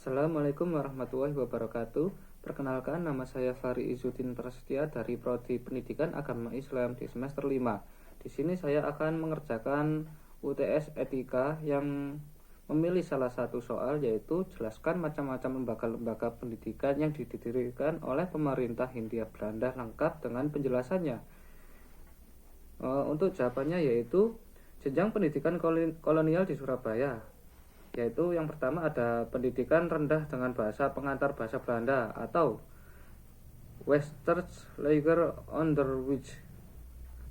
Assalamualaikum warahmatullahi wabarakatuh. Perkenalkan, nama saya Fahri Izzuddin Prasetya dari Prodi Pendidikan Agama Islam di semester 5. Di sini saya akan mengerjakan UTS Etika yang memilih salah satu soal, yaitu jelaskan macam-macam lembaga-lembaga pendidikan yang didirikan oleh pemerintah Hindia Belanda lengkap dengan penjelasannya. Untuk jawabannya yaitu jenjang pendidikan kolonial di Surabaya, yaitu yang pertama ada pendidikan rendah dengan bahasa pengantar bahasa Belanda atau Westerlager Onderwijs.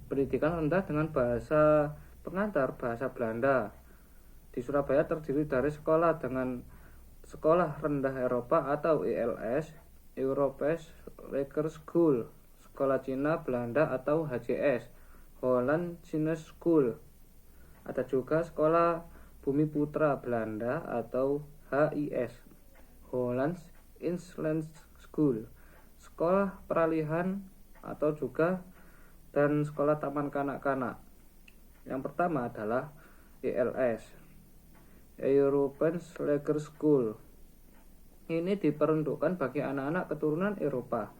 Pendidikan rendah dengan bahasa pengantar bahasa Belanda di Surabaya terdiri dari sekolah dengan Sekolah Rendah Eropa atau ELS, Europees Lager School, Sekolah Cina Belanda atau HCS, Holland Chinese School. Ada juga Sekolah Bumi Putra Belanda atau HIS, Hollands Inland School, Sekolah Peralihan atau juga dan Sekolah Taman Kanak-kanak. Yang pertama adalah ELS, European Lager School. Ini diperuntukkan bagi anak-anak keturunan Eropa,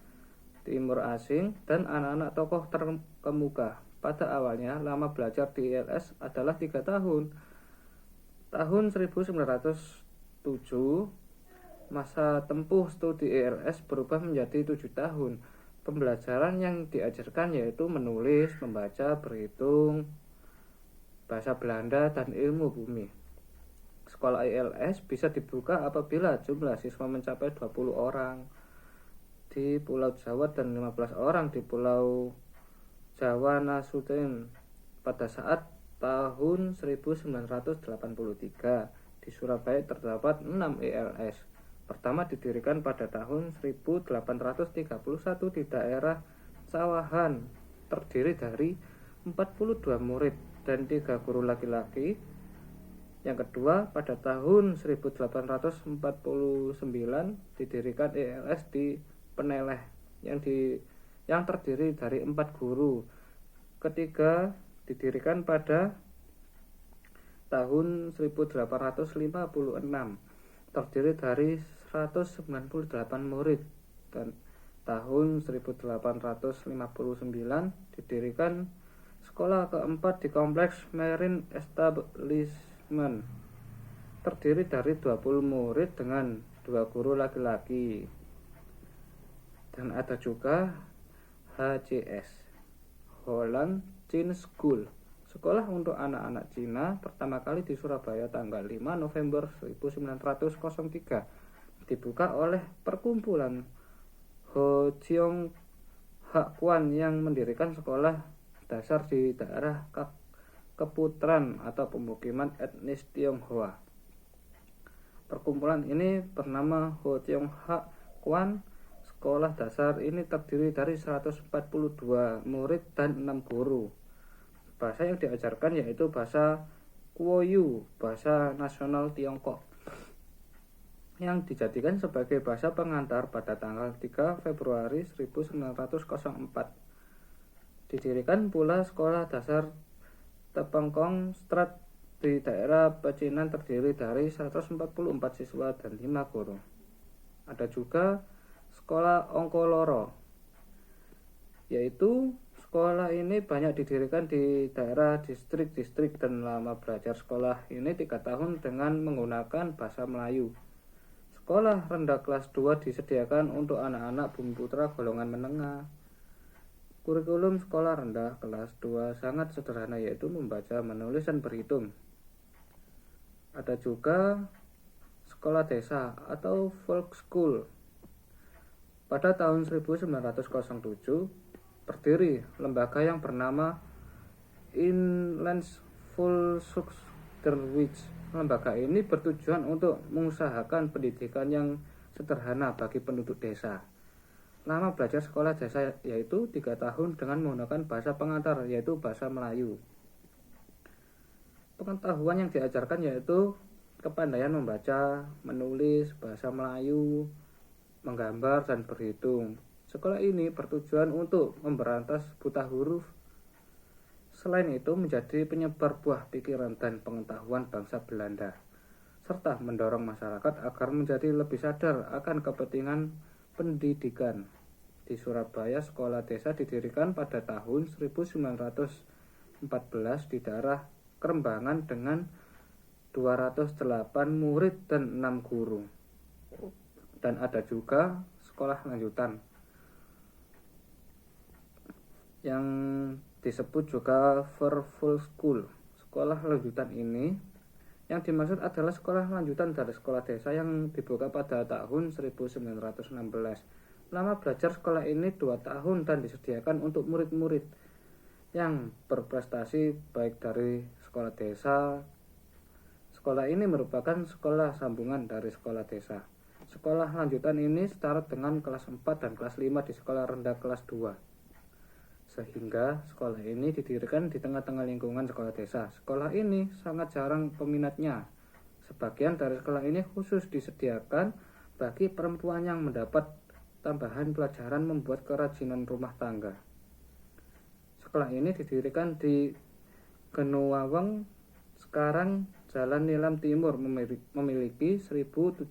Timur asing, dan anak-anak tokoh terkemuka. Pada awalnya, lama belajar di ELS adalah 3 tahun. Tahun 1907, masa tempuh studi ELS berubah menjadi 7 tahun. Pembelajaran yang diajarkan yaitu menulis, membaca, berhitung, bahasa Belanda, dan ilmu bumi. Sekolah ELS bisa dibuka apabila jumlah siswa mencapai 20 orang di Pulau Jawa dan 15 orang di Pulau Jawa Nasution. Pada saat tahun 1983 di Surabaya terdapat 6 ELS. Pertama didirikan pada tahun 1831 di daerah Sawahan, terdiri dari 42 murid dan 3 guru laki-laki. Yang kedua, pada tahun 1849 didirikan ELS di Peneleh yang terdiri dari 4 guru. Ketiga didirikan pada tahun 1856, terdiri dari 198 murid, dan tahun 1859 didirikan sekolah keempat di kompleks Marine Establishment, terdiri dari 20 murid dengan 2 guru laki-laki. Dan ada juga HCS, Holland Chinese School, sekolah untuk anak-anak Cina, pertama kali di Surabaya tanggal 5 November 1903, dibuka oleh perkumpulan Ho Chiong Hak Kwan yang mendirikan sekolah dasar di daerah Keputran atau pemukiman etnis Tionghoa. Perkumpulan ini bernama Ho Chiong Hak Kwan. Sekolah dasar ini terdiri dari 142 murid dan 6 guru. Bahasa yang diajarkan yaitu bahasa Kuoyu, bahasa nasional Tiongkok, yang dijadikan sebagai bahasa pengantar pada tanggal 3 Februari 1904. Didirikan pula sekolah dasar Tepengkong Strat di daerah Pecinan, terdiri dari 144 siswa dan 5 guru. Ada juga sekolah Ongkoloro, yaitu sekolah ini banyak didirikan di daerah distrik-distrik, dan lama belajar sekolah ini 3 tahun dengan menggunakan bahasa Melayu. Sekolah rendah kelas 2 disediakan untuk anak-anak Bumi Putra golongan menengah. Kurikulum sekolah rendah kelas 2 sangat sederhana, yaitu membaca, menulis, dan berhitung. Ada juga sekolah desa atau folk school. Pada tahun 1907 berdiri lembaga yang bernama Inland Volkskunderwijs. Lembaga ini bertujuan untuk mengusahakan pendidikan yang sederhana bagi penduduk desa. Lama belajar sekolah desa yaitu 3 tahun dengan menggunakan bahasa pengantar, yaitu bahasa Melayu. Pengetahuan yang diajarkan yaitu kepandaian membaca, menulis, bahasa Melayu, menggambar, dan berhitung. Sekolah ini bertujuan untuk memberantas buta huruf. Selain itu menjadi penyebar buah pikiran dan pengetahuan bangsa Belanda. serta mendorong masyarakat agar menjadi lebih sadar akan kepentingan pendidikan. Di Surabaya, sekolah desa didirikan pada tahun 1914 di daerah Kerembangan dengan 208 murid dan 6 guru. Dan ada juga sekolah lanjutan yang disebut juga Verfull School. Sekolah lanjutan ini yang dimaksud adalah sekolah lanjutan dari sekolah desa yang dibuka pada tahun 1916. Lama belajar sekolah ini 2 tahun dan disediakan untuk murid-murid yang berprestasi baik dari sekolah desa. Sekolah ini merupakan sekolah sambungan dari sekolah desa. Sekolah lanjutan ini setara dengan kelas 4 dan kelas 5 di sekolah rendah kelas 2. Sehingga sekolah ini didirikan di tengah-tengah lingkungan sekolah desa. Sekolah ini sangat jarang peminatnya. Sebagian dari sekolah ini khusus disediakan bagi perempuan yang mendapat tambahan pelajaran membuat kerajinan rumah tangga. Sekolah ini didirikan di Genuaweng, sekarang Jalan Nilam Timur, memiliki 1.709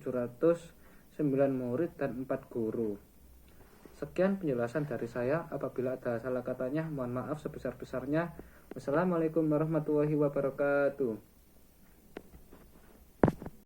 murid dan 4 guru. Sekian penjelasan dari saya. Apabila ada salah katanya, mohon maaf sebesar-besarnya. Wassalamualaikum warahmatullahi wabarakatuh.